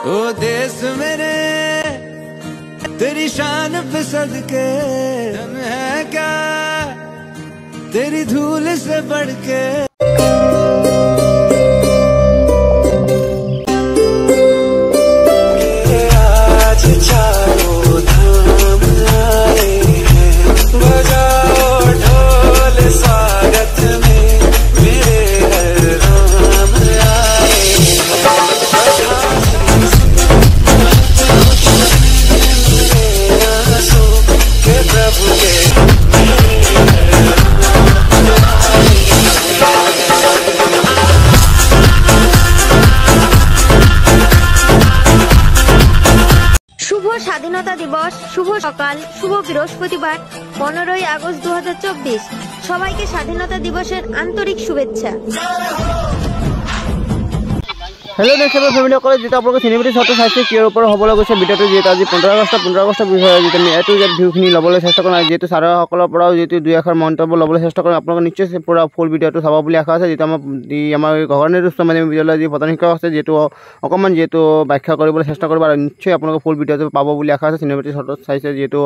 ओ देश मेरे तेरी शान पे सदके धन है क्या तेरी धूल से बढ़ के। आज चारों धाम आए हैं बजाओ ढोल स्वागत में मेरे राम आए के प्रभु के। শুভ স্বাধীনতা দিবস, শুভ সকাল, শুভ বৃহস্পতিবার 15ই আগস্ট 2024। সবাইকে স্বাধীনতা দিবসের আন্তরিক শুভেচ্ছা। হেল্ল' নেক্সট ফেমিলি সকলে যেটা আপোনালোকে চিনেমেটিক শ্বটটো চাইছে কিয়ৰ ওপৰত হ'বলৈ গৈছে ভিডিঅ'টো যিহেতু আজি 15 আগষ্টৰ বিষয়ে যিটো আমি এটো জেড ভিউখিনি ল'বলৈ চেষ্টা কৰিম আৰু যিহেতু ছাৰসকলৰ পৰাও যিটো দুই এষাৰ মন্তব্য ল'বলৈ চেষ্টা কৰিম আপোনালোকে নিশ্চয় পুৰা ফুল ভিডিঅ'টো চাব বুলি আশা আছে। যিটো আমাৰ ঘৰনিৰ উচ্চ মাধ্যমিক বিদ্যালয়ৰ যি প্ৰধান শিক্ষক আছে যিহেতু অকণমান যিহেতু ব্যাখ্যা কৰিবলৈ চেষ্টা কৰিব আৰু নিশ্চয় আপোনালোকে ফুল ভিডিঅ'টো পাব বুলি আশা আছে। চিনেমেটিক শ্বটটো চাইছে যিহেতু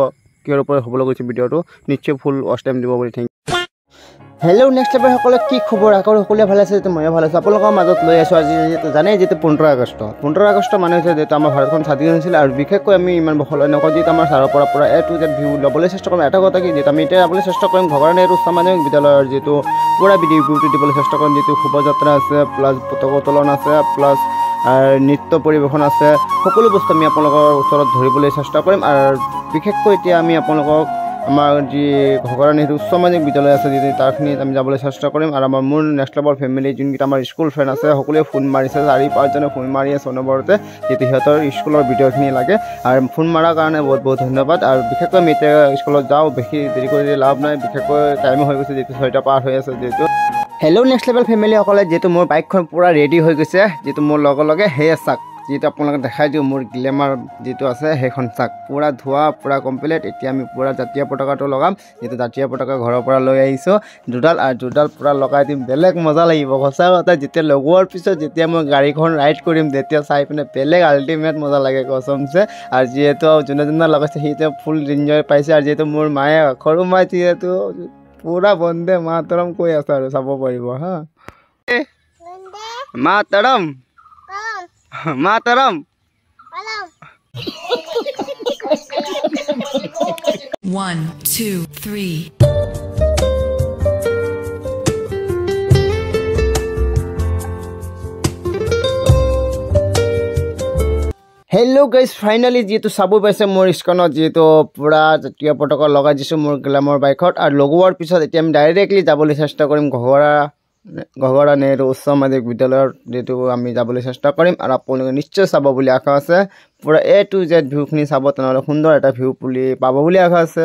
কিয়ৰ ওপৰত হ'বলৈ গৈছে ভিডিঅ'টো নিশ্চয় ফুল ৱাচ টাইম দিব বুলি thank you. Hello' next level সকলে কি খবৰ আশা কৰোঁ সকলোৱে ভালে আছে যিহেতু ময়ো ভালে আছোঁ। আপোনালোকৰ মাজত লৈ আছোঁ আজি যিহেতু জানেই যিহেতু 15 আগষ্ট মানে হৈছে যিহেতু আমাৰ ভাৰতখন স্বাধীন হৈছিল আৰু বিশেষকৈ আমি ইমান বহলাই নকওঁ যিহেতু আমাৰ ছাৰৰ পৰা এটো জেড ভিউ ল'বলৈ চেষ্টা কৰিম। এটা কথা কি যিহেতু আমি এতিয়া যাবলৈ চেষ্টা কৰিম ঘগৰা নেহৰু উচ্চ মাধ্যমিক বিদ্যালয়ৰ যিহেতু পুৰা ভিডিঅ'টো দিবলৈ চেষ্টা কৰিম। যিহেতু শোভাযাত্ৰা আছে প্লাছ পতাকা উত্তোলন আছে প্লাছ নৃত্য পৰিৱেশন আছে সকলো বস্তু আমি আপোনালোকৰ ওচৰত ধৰিবলৈ চেষ্টা কৰিম আৰু বিশেষকৈ এতিয়া আমি আপোনালোকক আমাৰ যি ঘগৰা নেহৰু উচ্চ মাধ্যমিক বিদ্যালয় আছে যিটো তাৰখিনিত আমি যাবলৈ চেষ্টা কৰিম আৰু আমাৰ মোৰ নেক্সট লেভেল ফেমিলি যোনকেইটা আমাৰ স্কুল ফ্ৰেণ্ড আছে সকলোৱে ফোন মাৰিছে 4-5জনে ফোন মাৰি আছে অনবৰতে যিহেতু সিহঁতৰ স্কুলৰ ভিডিঅ'খিনি লাগে আৰু ফোন মৰাৰ কাৰণে বহুত বহুত ধন্যবাদ। আৰু বিশেষকৈ আমি এতিয়া স্কুলত যাওঁ বেছি দেৰি কৰি লাভ নাই বিশেষকৈ টাইমো হৈ গৈছে যিহেতু 6টা পাৰ হৈ আছে যিহেতু। হেল্ল' নেক্সট লেভেল ফেমিলিসকলে যিহেতু মোৰ বাইকখন পূৰা ৰেডি হৈ গৈছে যিহেতু মোৰ লগে সেয়ে চাক যিহেতু আপোনালোকে দেখাই দিওঁ মোৰ গ্লেমাৰ যিটো আছে সেইখন চাক পূৰা ধোৱা পূৰা কমপ্লিট। এতিয়া আমি পূৰা জাতীয় পতাকাটো লগাম যিহেতু জাতীয় পতাকা ঘৰৰ পৰা লৈ আহিছোঁ দুডাল পূৰা লগাই দিম বেলেগ মজা লাগিব সঁচা কথা। যেতিয়া লগোৱাৰ পিছত যেতিয়া মই গাড়ীখন ৰাইড কৰিম তেতিয়া চাই পিনে বেলেগ আল্টিমেট মজা লাগে কসমছে। আৰু যিহেতু যোনে লগাইছে সিহঁতে ফুল ইনজয় পাইছে আৰু যিহেতু মোৰ মায়ে সৰু মায়ে যিহেতু পূৰা বন্দে মাতৰম কৈ আছে আৰু চাব পাৰিব হা Mataram Mataram. 1, 2, 3. Hello' guys finally যিহেতু চাব পাইছে মোৰ স্ক্ৰীনত যিহেতু পূৰা জাতীয় পতাকা লগাই দিছোঁ মোৰ গ্লেমৰ বাইকত আৰু লগোৱাৰ পিছত এতিয়া আমি ডাইৰেক্টলি যাবলৈ চেষ্টা কৰিম ঘগৰা নেহৰু উচ্চ মাধ্যমিক বিদ্যালয়ৰ যিটো আমি যাবলৈ চেষ্টা কৰিম আৰু আপোনালোকে নিশ্চয় চাব বুলি আশা আছে। পূৰা এটো জেড ভিউখিনি চাব তেনেহ'লে সুন্দৰ এটা ভিউ পাব বুলি আশা আছে।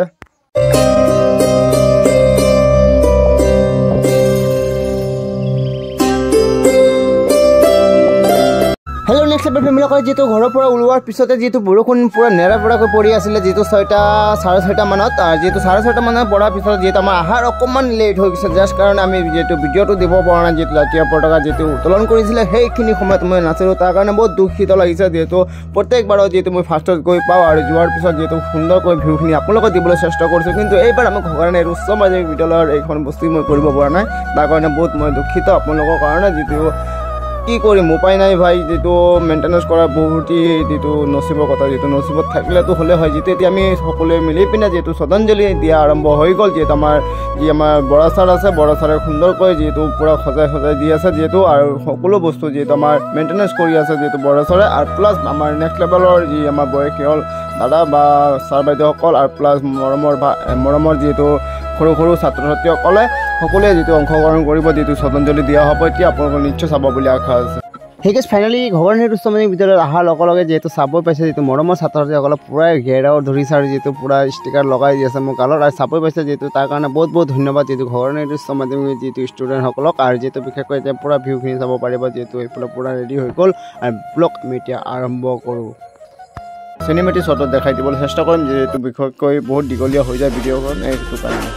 হেল্ল' নেক্সট লেভেল ফেমিলিসকলে যিহেতু ঘৰৰ পৰা ওলোৱাৰ পিছতে যিহেতু বৰষুণ পূৰা নেৰাপৰাকৈ পৰি আছিলে যিহেতু 6:30 মানত আৰু যিহেতু 6:30 মানত পৰাৰ পিছত যিহেতু আমাৰ আহাৰ অকণমান লেট হৈ গৈছে জাষ্ট কাৰণে আমি যিহেতু ভিডিঅ'টো দিব পৰা নাই যিহেতু জাতীয় পতাকা যিহেতু উত্তোলন কৰিছিলে সেইখিনি সময়ত মই নাছিলোঁ তাৰ কাৰণে বহুত দুখিত লাগিছে যিহেতু প্ৰত্যেকবাৰত যিহেতু মই ফাৰ্ষ্টত গৈ পাওঁ আৰু যোৱাৰ পিছত যিহেতু সুন্দৰকৈ ভিউখিনি আপোনালোকক দিবলৈ চেষ্টা কৰিছোঁ কিন্তু এইবাৰ আমি ঘগৰা নেহৰু উচ্চ মাধ্যমিক বিদ্যালয়ৰ এইখন বস্তু মই কৰিব পৰা নাই তাৰ কাৰণে বহুত মই দুখিত আপোনালোকৰ কাৰণে। যিটো কি কৰিম উপায় নাই ভাই যিটো মেইনটেনেঞ্চ কৰা বহুতেই যিটো নচিবৰ কথা যিটো নচিবত থাকিলেতো হ'লে হয় যিটো এতিয়া আমি সকলোৱে মিলি পিনে যিহেতু শ্ৰদ্ধাঞ্জলি দিয়া আৰম্ভ হৈ গ'ল যিহেতু আমাৰ বৰা ছাৰ আছে বৰা ছাৰে সুন্দৰকৈ যিহেতু পূৰা সজাই দি আছে যিহেতু আৰু সকলো বস্তু যিহেতু আমাৰ মেইনটেনেঞ্চ কৰি আছে যিহেতু বৰা ছাৰে আৰু প্লাছ আমাৰ নেক্সট লেভেলৰ যি আমাৰ বয়সীয়াল দাদা বা ছাৰ বাইদেউসকল আৰু প্লাছ মৰমৰ যিহেতু সৰু ছাত্ৰ ছাত্ৰীসকলে সকলোৱে যিটো অংশগ্ৰহণ কৰিব যিটো শ্ৰদ্ধাঞ্জলি দিয়া হ'ব এতিয়া আপোনালোকে নিশ্চয় চাব বুলি আশা আছে। সেই কেছ ফাইনেলি ঘগৰা নেহৰু উচ্চ মাধ্যমিক বিদ্যালয়ত অহাৰ লগে যিহেতু চাব পাইছে যিহেতু মৰমৰ ছাত্ৰ ছাত্ৰীসকলে পূৰা ঘেৰাও ধৰিছে আৰু যিহেতু পূৰা ষ্টিকাৰ লগাই দি আছে মোৰ গালত আৰু চাব পাইছে যিহেতু তাৰ কাৰণে বহুত ধন্যবাদ যিহেতু ঘগৰা নেহৰু উচ্চ মাধ্যমিক যিহেতু ষ্টুডেণ্টসকলক আৰু যিহেতু বিশেষকৈ এতিয়া পূৰা ভিউখিনি চাব পাৰিব যিহেতু এইফালে পূৰা ৰেডি হৈ গ'ল আৰু ব্লগ আমি এতিয়া আৰম্ভ কৰোঁ। চিনেমেটিক শ্বটত দেখাই দিবলৈ চেষ্টা কৰিম যিহেতু বিশেষকৈ বহুত দীঘলীয়া হৈ যায় ভিডিঅ'খন এইটো কাৰণে।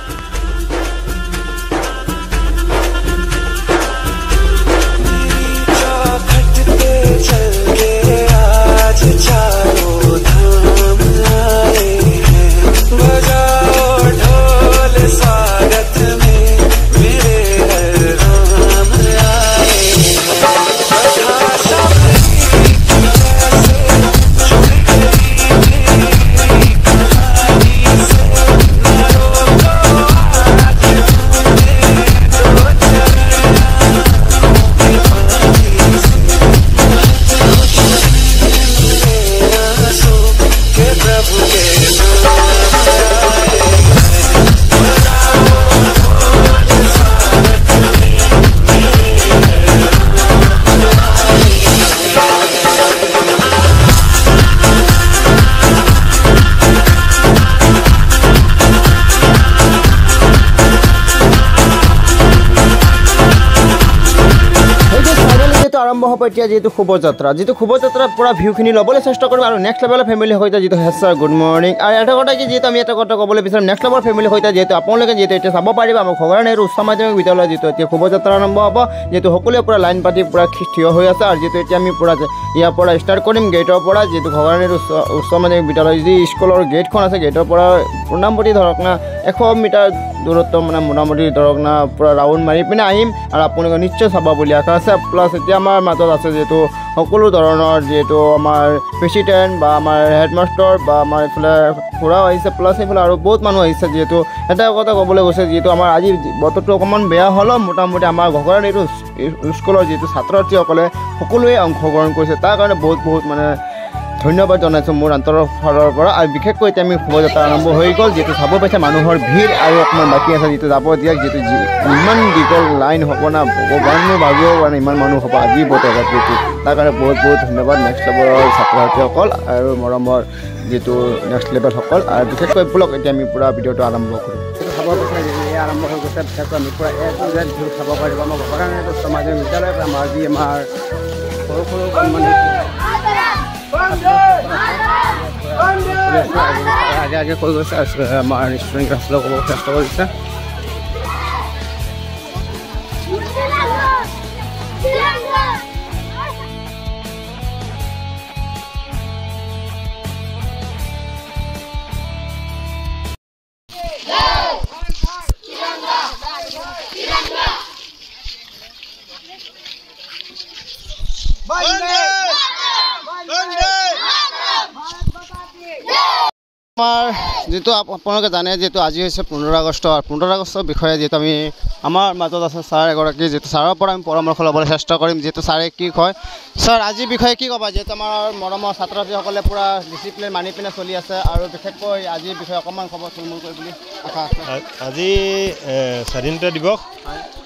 হ'ব এতিয়া যেহেতু শুভযাত্ৰা যেহেতু শুভযাত্ৰাৰ পৰা ভিউখিনি ল'বলৈ চেষ্টা কৰিম আৰু নেক্সট লেভেলৰ ফেমিলিৰ সৈতে যেহেতু হেড ছাৰ গুড মৰ্ণিং আৰু এটা কথা কি যেহেতু আমি এটা কথা ক'বলৈ বিচাৰিম নেক্সট লেভেলৰ ফেমিলিৰ সৈতে যেহেতু আপোনালোকে যেহেতু এতিয়া চাব পাৰিব আমাৰ ঘগৰা নেহেৰু উচ্চ মাধ্যমিক বিদ্যালয় যেহেতু এতিয়া শুভযাত্ৰা আৰম্ভ হ'ব যেহেতু সকলোৱে পূৰা লাইন পাতি পূৰা থিয় হৈ আছে আৰু যেহেতু এতিয়া আমি পূৰা ইয়াৰ পৰা ষ্টাৰ্ট কৰিম গেটৰ পৰা যেহেতু ঘগৰা নেহেৰু উচ্চ মাধ্যমিক বিদ্যালয় যি স্কুলৰ গেটখন আছে গেটৰ পৰা মোটামুটি ধৰক না 100 মিটাৰ দূৰত্ব মানে মোটামুটি ধৰক না পূৰা ৰাউণ্ড মাৰি পিনে আহিম আৰু আপোনালোকে নিশ্চয় চাব বুলি আশা আছে প্লাছ এতিয়া আমাৰ মাজত আছে যেহেতু সকলো ধৰণৰ যেহেতু আমাৰ প্ৰেচিডেণ্ট বা আমাৰ হেডমাষ্টাৰ বা আমাৰ এইফালে খুৰাও আহিছে প্লাছ এইফালে আৰু বহুত মানুহ আহিছে যিহেতু এটা কথা ক'বলৈ গৈছে যিহেতু আমাৰ আজি বতৰটো অকণমান বেয়া হ'লেও মোটামুটি আমাৰ ঘগৰা নেহেৰু স্কুলৰ যিহেতু ছাত্ৰ ছাত্ৰীসকলে সকলোৱে অংশগ্ৰহণ কৰিছে তাৰ কাৰণে বহুত মানে ধন্যবাদ জনাইছোঁ মোৰ অন্তৰৰ ফালৰ পৰা আৰু বিশেষকৈ এতিয়া আমি শুভযাত্ৰা আৰম্ভ হৈ গ'ল যিহেতু চাব পাইছে মানুহৰ ভিৰ আৰু অকণমান বাকী আছে যিটো যাব দিয়ক যিহেতু ইমান দীঘল লাইন হ'ব না ভগৱানো ভাবিব পৰা নাই ইমান মানুহ হ'ব আজি বতৰত যিটো তাৰ কাৰণে বহুত ধন্যবাদ নেক্সট লেভেলৰ ছাত্ৰ ছাত্ৰীসকল আৰু মৰমৰ যিটো নেক্সট লেভেলসকল আৰু বিশেষকৈ ব্লগ এতিয়া আমি পূৰা ভিডিঅ'টো আৰম্ভ কৰিম চাব পাইছে আৰম্ভ হৈ গৈছে বিশেষকৈ আমি পূৰা ভিউ চাব পাৰিব আমাৰ ঘগৰা নেহেৰু উচ্চ মাধ্যমিক বিদ্যালয়ৰ পৰা আমাৰ আজি আমাৰ সৰু আগে কৈ গৈছে আমাৰ ষ্টুডেণ্ট ক্লাছলৈ ক'ব চেষ্টা কৰিছে আমাৰ যেহেতু আপোনালোকে জানে যিহেতু আজি হৈছে 15 আগষ্ট আৰু 15 আগষ্টৰ বিষয়ে যিহেতু আমি আমাৰ মাজত আছে ছাৰ এগৰাকী যিহেতু ছাৰৰ পৰা আমি পৰামৰ্শ ল'বলৈ চেষ্টা কৰিম যিহেতু ছাৰে কি কয় ছাৰ আজিৰ বিষয়ে কি ক'বা যিহেতু আমাৰ মৰমৰ ছাত্ৰ ছাত্ৰীসকলে পূৰা ডিচিপ্লিন মানি পিনে চলি আছে আৰু বিশেষকৈ আজিৰ বিষয়ে অকণমান খবৰ থুলমূল কৰি বুলি আশা আছে আজি স্বাধীনতা দিৱস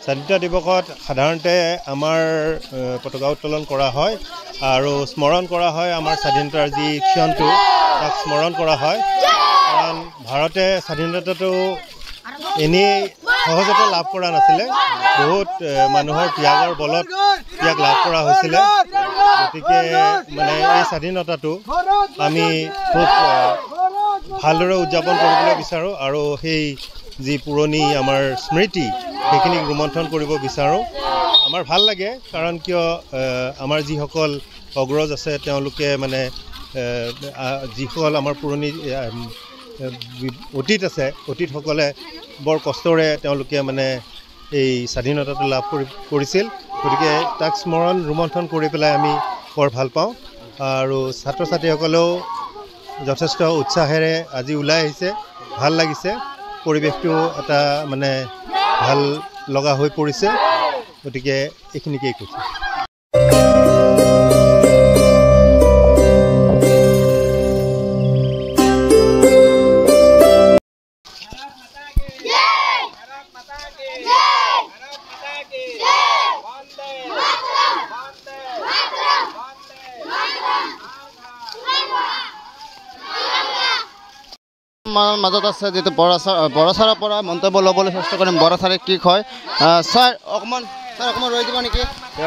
স্বাধীনতা দিৱসত সাধাৰণতে আমাৰ পতাকা উত্তোলন কৰা হয় আৰু স্মৰণ কৰা হয় আমাৰ স্বাধীনতাৰ যি ক্ষণটো তাক স্মৰণ কৰা হয় কাৰণ ভাৰতে স্বাধীনতাটো এনেই সহজতে লাভ কৰা নাছিলে বহুত মানুহৰ ত্যাগৰ বলত ইয়াক লাভ কৰা হৈছিলে গতিকে মানে এই স্বাধীনতাটো আমি খুব ভালদৰে উদযাপন কৰিবলৈ বিচাৰোঁ আৰু সেই যি পুৰণি আমাৰ স্মৃতি সেইখিনিক ৰোমন্থন কৰিব বিচাৰোঁ আমাৰ ভাল লাগে কাৰণ কিয় আমাৰ যিসকল অগ্ৰজ আছে তেওঁলোকে মানে যিসকল আমাৰ পুৰণি অতীত আছে অতীতসকলে বৰ কষ্টৰে তেওঁলোকে মানে এই স্বাধীনতাটো লাভ কৰিছিল গতিকে তাক স্মৰণ ৰোমন্থন কৰি পেলাই আমি বৰ ভাল পাওঁ আৰু ছাত্ৰ ছাত্ৰীসকলেও যথেষ্ট উৎসাহেৰে আজি ওলাই আহিছে ভাল লাগিছে পৰিৱেশটো এটা মানে ভাল লগা হৈ পৰিছে গতিকে এইখিনিকেই কৈছোঁ মাজত আছে যেহেতু বৰা ছাৰৰ পৰা মন্তব্য ল'বলৈ চেষ্টা কৰিম বৰা ছাৰে কি কয় ছাৰ অকণমান ৰৈ দিব নেকি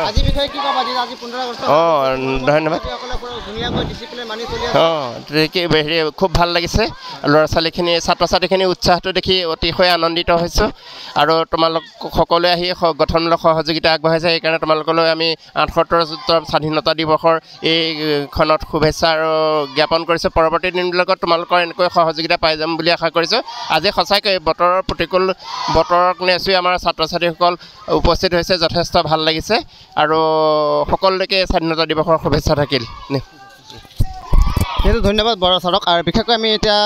আজিৰ বিষয়ে কি ক'বা আজি 15 আগষ্ট ধন্যবাদ ধুনীয়াকৈ ডিচিপ্লিন মানি চলি হেৰি খুব ভাল লাগিছে ল'ৰা ছোৱালীখিনি ছাত্ৰ ছাত্ৰীখিনি উৎসাহটো দেখি অতিশয় আনন্দিত হৈছোঁ আৰু তোমালোক সকলোৱে আহি গঠনমূলক সহযোগিতা আগবঢ়াইছে সেইকাৰণে তোমালোকলৈ আমি 78 স্বাধীনতা দিৱসৰ এইখনত শুভেচ্ছা আৰু জ্ঞাপন কৰিছোঁ পৰৱৰ্তী দিনবিলাকত তোমালোকৰ এনেকৈ সহযোগিতা পাই যাম বুলি আশা কৰিছোঁ আজি সঁচাকৈ বতৰৰ প্ৰতিকূল বতৰক নেচুই আমাৰ ছাত্ৰ ছাত্ৰীসকল উপস্থিত হৈছে যথেষ্ট ভাল লাগিছে আৰু সকলোকে স্বাধীনতা দিৱসৰ শুভেচ্ছা থাকিল ধন্যবাদ বৰা ছাৰক আৰু বিশেষকৈ আমি এতিয়া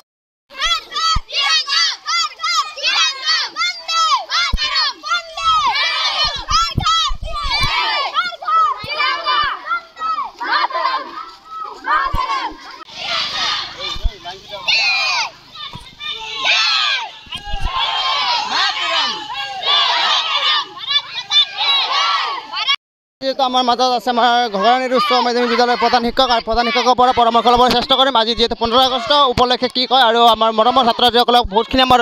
যেহেতু আমাৰ মাজত আছে আমাৰ ঘগৰা নেহেৰু উচ্চ মাধ্যমিক বিদ্যালয়ৰ প্ৰধান শিক্ষক আৰু প্ৰধান শিক্ষকৰ পৰা পৰামৰ্শ ল'বলৈ চেষ্টা কৰিম আজি যিহেতু 15 আগষ্ট উপলক্ষে কি কয় আৰু আমাৰ মৰমৰ ছাত্ৰ ছাত্ৰীসকলক বহুতখিনি আমাৰ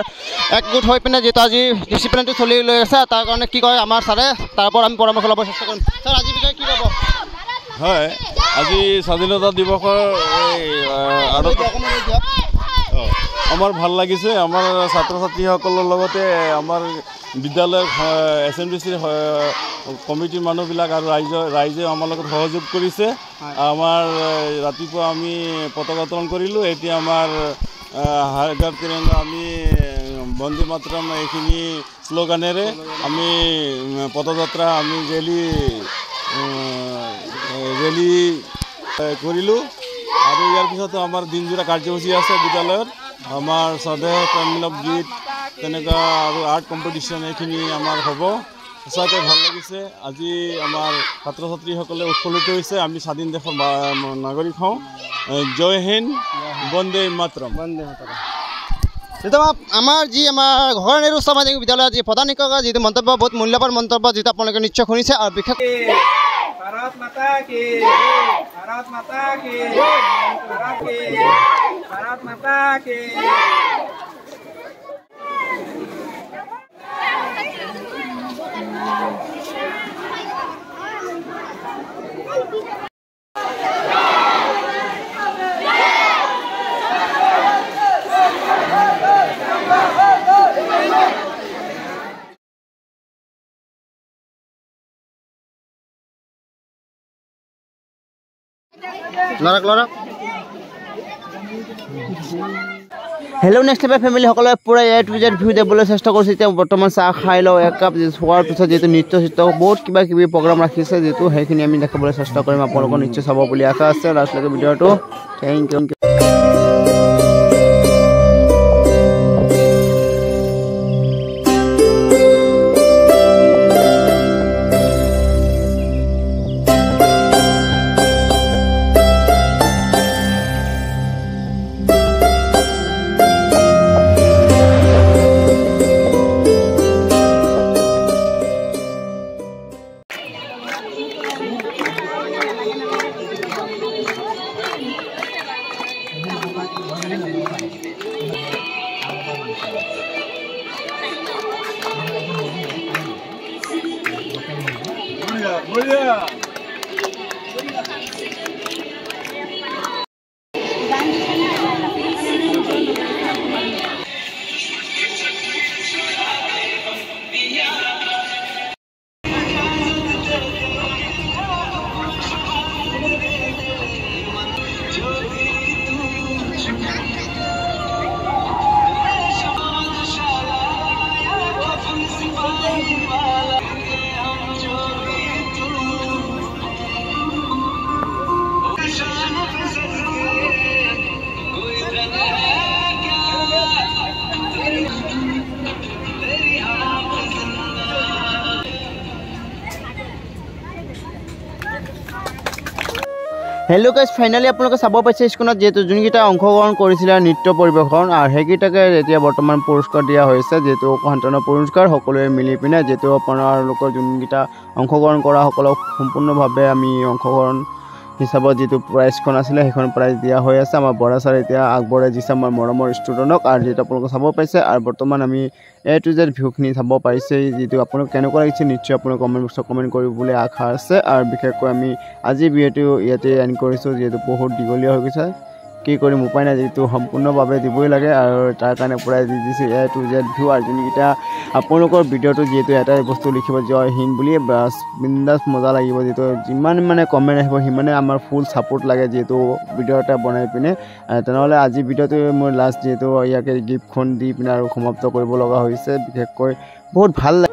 একগোট হৈ পিনে যিহেতু আজি ডিচিপ্লিনটো চলি লৈ আছে তাৰ কাৰণে কি কয় আমাৰ ছাৰে তাৰ পৰা আমি পৰামৰ্শ ল'ব চেষ্টা কৰিম ছাৰ আজিৰ বিষয়ে কি ক'ব হয় আজি স্বাধীনতা দিৱসৰ আদত আমাৰ ভাল লাগিছে আমাৰ ছাত্ৰ ছাত্ৰীসকলৰ লগতে আমাৰ বিদ্যালয়ৰ SMDC কমিটিৰ মানুহবিলাক আৰু ৰাইজে আমাৰ লগত সহযোগ কৰিছে আমাৰ ৰাতিপুৱা আমি পতাকা উত্তোলন কৰিলোঁ এতিয়া আমাৰ হৰ ঘৰ তিৰংগা আমি বন্দে মাতৰম এইখিনি শ্লোগানেৰে আমি পদযাত্ৰা আমি ৰেলী কৰিলোঁ আৰু ইয়াৰ পিছতো আমাৰ দিনজোৰা কাৰ্যসূচী আছে বিদ্যালয়ত আমাৰ স্বদেশ প্ৰেমমূলক গীত তেনেকুৱা আৰু আৰ্ট কম্পিটিশ্যন এইখিনি আমাৰ হ'ব সঁচাকৈ ভাল লাগিছে আজি আমাৰ ছাত্ৰ ছাত্ৰীসকলে উৎফুল্লিত হৈছে আমি স্বাধীন দেশৰ নাগৰিক হওঁ জয় হিন্দ বন্দে মাতৰম যেটা আমাৰ যি আমাৰ ঘৰ নেহৰু উচ্চ মাধ্যমিক বিদ্যালয়ৰ যি প্ৰধান শিক্ষকৰ যিটো মন্তব্য বহুত মূল্যৱান মন্তব্য যিটো আপোনালোকে নিশ্চয় শুনিছে আৰু বিশেষ भारत माता की भारत माता की भारत माता की হেল্ল' নেক্সট টাইম ফেমিলিসকলে পূৰা A to Z ভিউ দিবলৈ চেষ্টা কৰিছে এতিয়া বৰ্তমান চাহ খাই লওঁ একাপ খোৱাৰ পিছত যিহেতু নৃত্য বহুত কিবা কিবি প্ৰগ্ৰাম ৰাখিছে যিহেতু সেইখিনি আমি দেখাবলৈ চেষ্টা কৰিম আপোনালোকৰ নিশ্চয় চাব বুলি আশা আছে লাষ্টলৈকে ভিডিঅ'টো thank you hello' guys finally আপোনালোকে চাব পাইছে স্ক্ৰীণত যিহেতু যোনকেইটা অংশগ্ৰহণ কৰিছিলে নৃত্য পৰিৱেশন আৰু সেইকেইটাকে এতিয়া বৰ্তমান পুৰস্কাৰ দিয়া হৈছে যিহেতু সন্তানৰ পুৰস্কাৰ সকলোৱে মিলি পিনে যিহেতু আপোনালোকৰ যোনকেইটা অংশগ্ৰহণ কৰা সকলক সম্পূৰ্ণভাৱে আমি অংশগ্ৰহণ হিচাপত যিটো প্ৰাইজখন আছিলে সেইখন প্ৰাইজ দিয়া হৈ আছে আমাৰ বৰা ছাৰ এতিয়া আগবঢ়াই দিছে আমাৰ মৰমৰ ষ্টুডেণ্টক আৰু যিহেতু আপোনালোকে চাব পাইছে আৰু বৰ্তমান আমি A to Z ভিউখিনি চাব পাৰিছে যিটো আপোনালোক কেনেকুৱা লাগিছে নিশ্চয় আপোনালোকে কমেণ্ট বক্সত কমেণ্ট কৰিব বুলি আশা আছে আৰু বিশেষকৈ আমি আজি ভিডিঅ'টো ইয়াতে এণ্ড কৰিছোঁ যিহেতু বহুত দীঘলীয়া হৈ গৈছে কি কৰিম উপায় নাই যিহেতু সম্পূৰ্ণভাৱে দিবই লাগে আৰু তাৰ কাৰণে প্ৰাইজ দি দিছোঁ A to Z ভিউ আৰু যোনকেইটা আপোনালোকৰ ভিডিঅ'টো যিহেতু এটাই বস্তু লিখিব জয় হিন্দ বুলি বাছ বিন্দাছ মজা লাগিব যিহেতু যিমান মানে কমেণ্ট আহিব সিমানে আমাৰ ফুল ছাপোৰ্ট লাগে যিহেতু ভিডিঅ' এটা বনাই পিনে তেনেহ'লে আজি ভিডিঅ'টো মোৰ লাষ্ট যিহেতু ইয়াকে গিফ্টখন দি পিনে আৰু সমাপ্ত কৰিব লগা হৈছে বিশেষকৈ বহুত ভাল লাগে